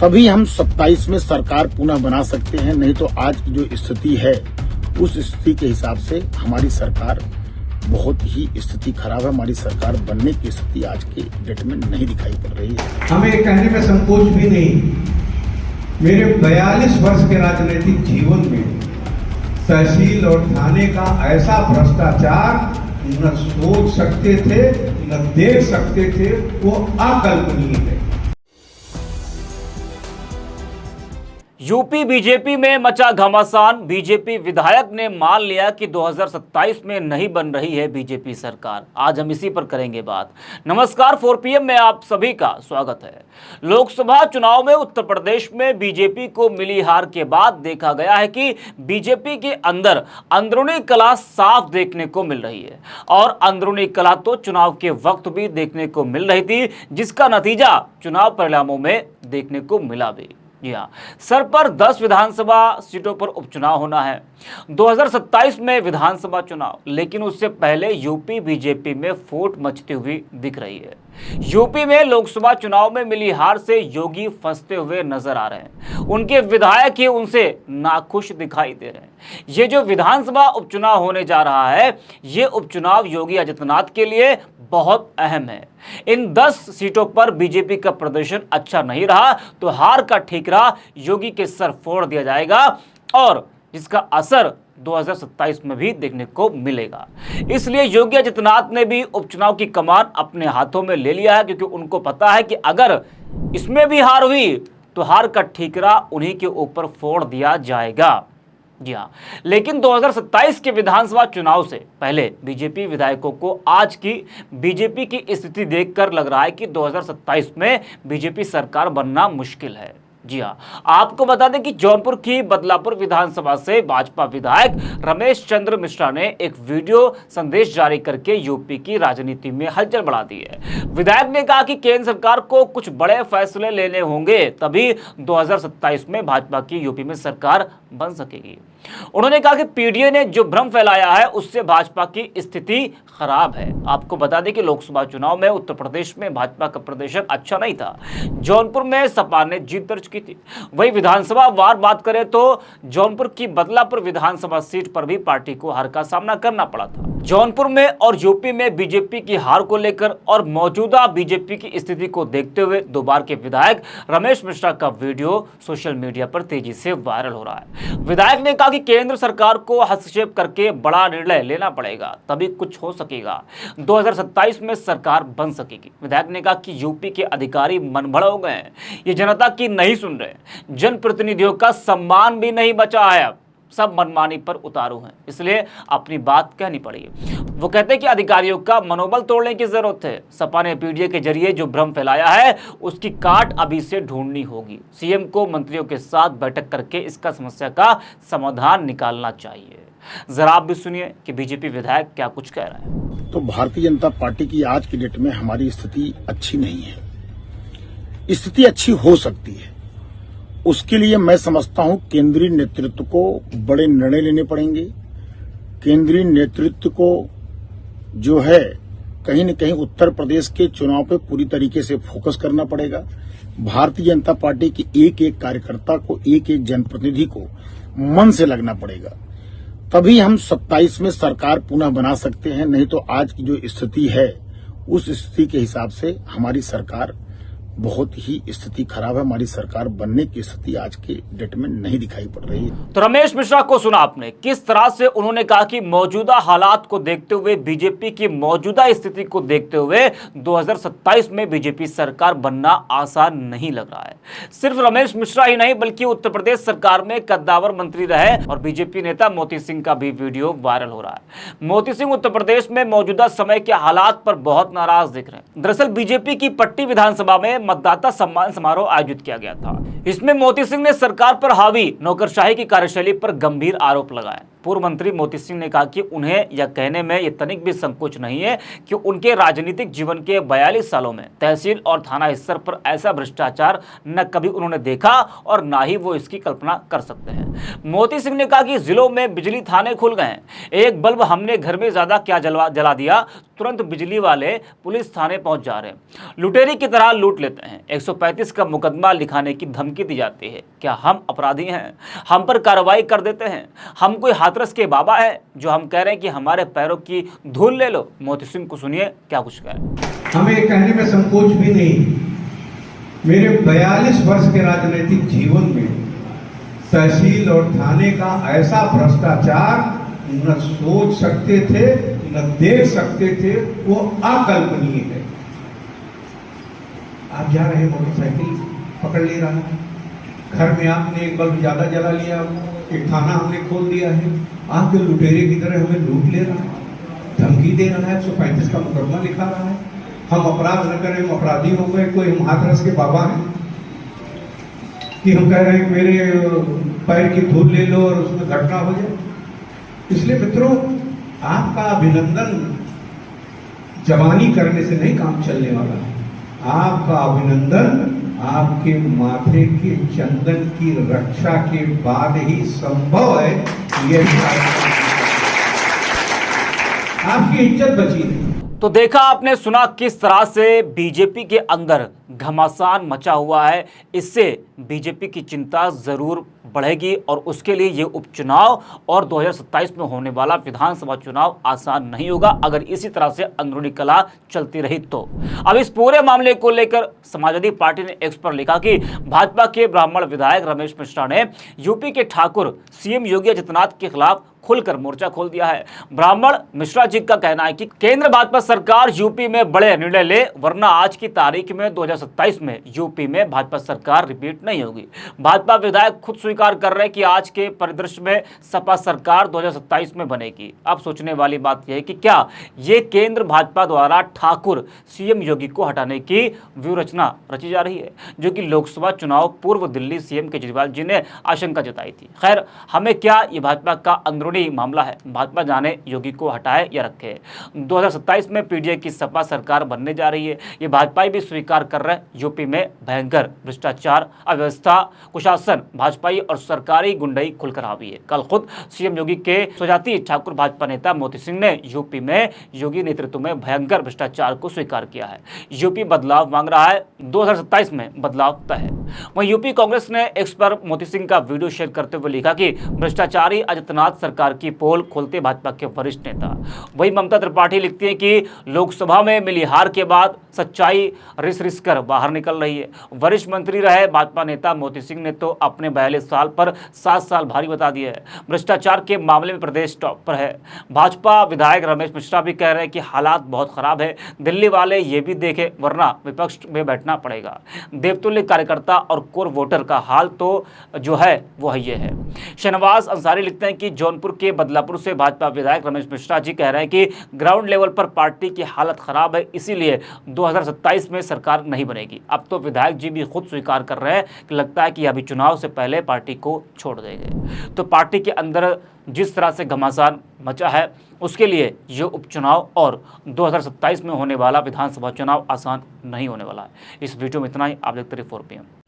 तभी हम 27 में सरकार पुनः बना सकते हैं, नहीं तो आज की जो स्थिति है उस स्थिति के हिसाब से हमारी सरकार बहुत ही स्थिति खराब है। हमारी सरकार बनने की स्थिति आज के डेट में नहीं दिखाई पड़ रही है। हमें ये कहने में संकोच भी नहीं, मेरे 42 वर्ष के राजनीतिक जीवन में तहसील और थाने का ऐसा भ्रष्टाचार न सोच सकते थे न देख सकते थे, वो अकल्पनीय है। यूपी बीजेपी में मचा घमासान। बीजेपी विधायक ने मान लिया कि 2027 में नहीं बन रही है बीजेपी सरकार। आज हम इसी पर करेंगे बात। नमस्कार, 4 PM में आप सभी का स्वागत है। लोकसभा चुनाव में उत्तर प्रदेश में बीजेपी को मिली हार के बाद देखा गया है कि बीजेपी के अंदर अंदरूनी कलह साफ देखने को मिल रही है और अंदरूनी कलह तो चुनाव के वक्त भी देखने को मिल रही थी, जिसका नतीजा चुनाव परिणामों में देखने को मिला भी। जी हाँ, सर पर 10 विधानसभा सीटों पर उपचुनाव होना है 2027 में विधानसभा चुनाव, लेकिन उससे पहले यूपी बीजेपी में फूट मचती हुई दिख रही है। यूपी में लोकसभा चुनाव में मिली हार से योगी फंसते हुए नजर आ रहे हैं। उनके विधायक ही उनसे नाखुश दिखाई दे रहे हैं। ये जो विधानसभा उपचुनाव होने जा रहा है, ये उपचुनाव योगी आदित्यनाथ के लिए बहुत अहम है। इन 10 सीटों पर बीजेपी का प्रदर्शन अच्छा नहीं रहा तो हार का ठीकरा योगी के सर फोड़ दिया जाएगा और जिसका असर 2027 में भी देखने को मिलेगा। इसलिए योगी आदित्यनाथ ने भी उपचुनाव की कमान अपने हाथों में ले लिया है, क्योंकि उनको पता है कि अगर इसमें भी हार हुई तो हार का ठीकरा उन्हीं के ऊपर फोड़ दिया जाएगा। जी हाँ, लेकिन 2027 के विधानसभा चुनाव से पहले बीजेपी विधायकों को आज की बीजेपी की स्थिति देखकर लग रहा है कि 2027 में बीजेपी सरकार बनना मुश्किल है। जी हाँ, आपको बता दें कि जौनपुर की बदलापुर विधानसभा से भाजपा विधायक रमेश चंद्र मिश्रा ने एक वीडियो संदेश जारी करके यूपी की राजनीति में हलचल बढ़ा दी है। विधायक ने कहा कि केंद्र सरकार को कुछ बड़े फैसले लेने होंगे, तभी 2027 में भाजपा की यूपी में सरकार बन सकेगी। उन्होंने कहा कि पीडीए ने जो भ्रम फैलाया है उससे भाजपा की स्थिति खराब है। आपको बता दें कि लोकसभा चुनाव में उत्तर प्रदेश में भाजपा का प्रदर्शन अच्छा नहीं था। जौनपुर में सपा ने जीत दर्ज की थी। वही विधानसभा वार बात करें तो जौनपुर की बदलापुर विधानसभा सीट पर भी पार्टी को हार का सामना करना पड़ा था। जौनपुर में और यूपी में बीजेपी की हार को लेकर और मौजूदा बीजेपी की स्थिति को देखते हुए दो बार के विधायक रमेश मिश्रा का वीडियो सोशल मीडिया पर तेजी से वायरल हो रहा है। विधायक ने कहा कि केंद्र सरकार को हस्तक्षेप करके बड़ा निर्णय लेना पड़ेगा, तभी कुछ हो सकेगा। 2027 में सरकार बन सकेगी। विधायक ने कहा कि यूपी के अधिकारी मनभड़ हो गए हैं, ये जनता की नहीं सुन रहे। जनप्रतिनिधियों का सम्मान भी नहीं बचा है, अब सब मनमानी पर उतारू हैं, इसलिए अपनी बात कहनी पड़ेगी। वो कहते हैं कि अधिकारियों का मनोबल तोड़ने की जरूरत है। सपा ने पीडीए के जरिए जो भ्रम फैलाया है उसकी काट अभी से ढूंढनी होगी। सीएम को मंत्रियों के साथ बैठक करके इसका समस्या का समाधान निकालना चाहिए। जरा आप भी सुनिए कि बीजेपी विधायक क्या कुछ कह रहे हैं। तो भारतीय जनता पार्टी की आज की डेट में हमारी स्थिति अच्छी नहीं है। स्थिति अच्छी हो सकती है, उसके लिए मैं समझता हूं केंद्रीय नेतृत्व को बड़े निर्णय लेने पड़ेंगे। केंद्रीय नेतृत्व को जो है कहीं न कहीं उत्तर प्रदेश के चुनाव पे पूरी तरीके से फोकस करना पड़ेगा। भारतीय जनता पार्टी की एक एक कार्यकर्ता को, एक एक जनप्रतिनिधि को मन से लगना पड़ेगा, तभी हम 27 में सरकार पुनः बना सकते हैं। नहीं तो आज की जो स्थिति है उस स्थिति के हिसाब से हमारी सरकार बहुत ही स्थिति खराब है। हमारी सरकार बनने की स्थिति आज के डेट में नहीं दिखाई पड़ रही है। तो रमेश मिश्रा को सुना आपने, किस तरह से उन्होंने कहा कि मौजूदा हालात को देखते हुए, बीजेपी की मौजूदा स्थिति को देखते हुए 2027 में बीजेपी सरकार बनना आसान नहीं लग रहा है। सिर्फ रमेश मिश्रा ही नहीं बल्कि उत्तर प्रदेश सरकार में कद्दावर मंत्री रहे और बीजेपी नेता मोती सिंह का भी वीडियो वायरल हो रहा है। मोती सिंह उत्तर प्रदेश में मौजूदा समय के हालात पर बहुत नाराज दिख रहे हैं। दरअसल बीजेपी की पट्टी विधानसभा में मतदाता सम्मान समारोह आयोजित किया गया था। इसमें मोती सिंह ने सरकार पर हावी नौकरशाही की कार्यशैली पर गंभीर आरोप लगाए। पूर्व मंत्री मोती सिंह ने कहा कि उन्हें यह कहने में ये तनिक भी संकोच नहीं है कि उनके राजनीतिक जीवन के 42 सालों में तहसील और थाना स्तर पर ऐसा भ्रष्टाचार न कभी उन्होंने देखा और ना ही वो इसकी कल्पना कर सकते हैं। मोती सिंह ने कहा कि जिलों में बिजली थाने खुल गए हैं। एक बल्ब हमने घर में ज्यादा क्या जला दिया, तुरंत बिजली वाले पुलिस थाने पहुंच जा रहे हैं, लुटेरी की तरह लूट लेते देते हैं, 135 का मुकदमा लिखाने की धमकी दी जाती है। क्या हम अपराधी हैं? हम पर कार्रवाई कर देते हैं? हम कोई हाथरस के बाबा है जो हम कह रहे हैं कि हमारे पैरों की धूल ले लो? मोती सिंह को सुनिए क्या कुछ कहें। हमें कहने में संकोच भी नहीं, मेरे 42 वर्ष के राजनीतिक जीवन में तहसील और थाने का ऐसा भ्रष्टाचार न सोच सकते थे, न देख सकते थे, वो अकल्पनीय है। आप जा रहे हैं, मोटरसाइकिल पकड़ ले रहा है, घर में आपने एक बल्ब ज्यादा जला लिया, एक थाना हमने खोल दिया है, आपके लुटेरे की तरह हमें लूट ले रहा है, धमकी दे रहा है, 135 का मुकदमा लिखा रहा है, हम अपराध न करें, हम अपराधी हो गए, कोई हम हाथरस के बाबा हैं कि हम कह रहे हैं मेरे पैर की धूल ले लो और उसमें घटना हो जाए। इसलिए मित्रों, आपका अभिनंदन जवानी करने से नहीं काम चलने वाला है। आपका अभिनंदन आपके माथे के चंदन की रक्षा के बाद ही संभव है। ये आपकी इज्जत बची नहीं। तो देखा आपने, सुना किस तरह से बीजेपी के अंदर घमासान मचा हुआ है। इससे बीजेपी की चिंता जरूर बढ़ेगी और उसके लिए ये उपचुनाव और 2027 में होने वाला विधानसभा चुनाव आसान नहीं होगा अगर इसी तरह से अंदरूनी कलह चलती रही तो। अब इस पूरे मामले को लेकर समाजवादी पार्टी ने एक्स पर लिखा कि भाजपा के ब्राह्मण विधायक रमेश मिश्रा ने यूपी के ठाकुर सीएम योगी आदित्यनाथ के खिलाफ खुलकर मोर्चा खोल दिया है। ब्राह्मण मिश्रा जी का कहना है कि केंद्र भाजपा सरकार यूपी में बड़े निर्णय ले, वरना आज की तारीख में 2027 में यूपी में भाजपा सरकार रिपीट नहीं होगी। भाजपा विधायक खुद स्वीकार कर रहे हैं कि आज के परिदृश्य में सपा सरकार 2027 में बनेगी। अब सोचने वाली बात यह है कि क्या ये केंद्र भाजपा द्वारा ठाकुर सीएम योगी को हटाने की व्यूहरचना रची जा रही है, जो कि लोकसभा चुनाव पूर्व दिल्ली सीएम केजरीवाल जी ने आशंका जताई थी। खैर, हमें क्या, ये भाजपा का अंदरूनी मामला है, भाजपा जाने योगी को हटाए या रखे। 2027 में पीडीए की सपा सरकार बनने जा रही है। ये भाजपा भी स्वीकार कर रहे हैं यूपी में भयंकर भ्रष्टाचार, अव्यवस्था, कुशासन, भाजपाई और सरकारी गुंडई खुलकर हावी है। कल खुद सीएम योगी के स्वजाति ठाकुर भाजपा नेता मोती सिंह ने यूपी में योगी नेतृत्व में भयंकर भ्रष्टाचार को स्वीकार किया है। यूपी बदलाव मांग रहा है, 2027 में बदलाव तय है। वहीं यूपी कांग्रेस ने एक्स पर मोती सिंह का वीडियो शेयर करते हुए लिखा कि भ्रष्टाचारी आदित्यनाथ सरकार की पोल खोलते भाजपा के वरिष्ठ नेता। वही ममता त्रिपाठी लिखती है कि लोकसभा में मिली हार के बाद सच्चाई रिस कर बाहर निकल रही है। वरिष्ठ मंत्री रहे भाजपा नेता मोती सिंह ने तो अपने 42 साल पर 7 साल भारी बता दिए है। भ्रष्टाचार के मामले में प्रदेश टॉप पर है। भाजपा विधायक रमेश मिश्रा भी कह रहे हैं कि हालात बहुत खराब है, दिल्ली वाले ये भी देखें वरना विपक्ष में बैठना पड़ेगा। देवतुल्य कार्यकर्ता और कोर वोटर का हाल तो जो है वो ये है। शहनवाज अंसारी लिखते हैं कि जौनपुर के बदलापुर से भाजपा विधायक रमेश मिश्रा जी कह रहे हैं कि ग्राउंड लेवल पर पार्टी की हालत खराब है, इसीलिए 2027 में सरकार नहीं बनेगी। अब तो विधायक जी भी खुद स्वीकार कर रहे हैं कि लगता है कि अभी चुनाव से पहले पार्टी को छोड़ देंगे। तो पार्टी के अंदर जिस तरह से घमासान मचा है, उसके लिए ये उपचुनाव और 2027 में होने वाला विधानसभा चुनाव आसान नहीं होने वाला है। इस वीडियो में इतना ही। आप देखते रहिए 4PM।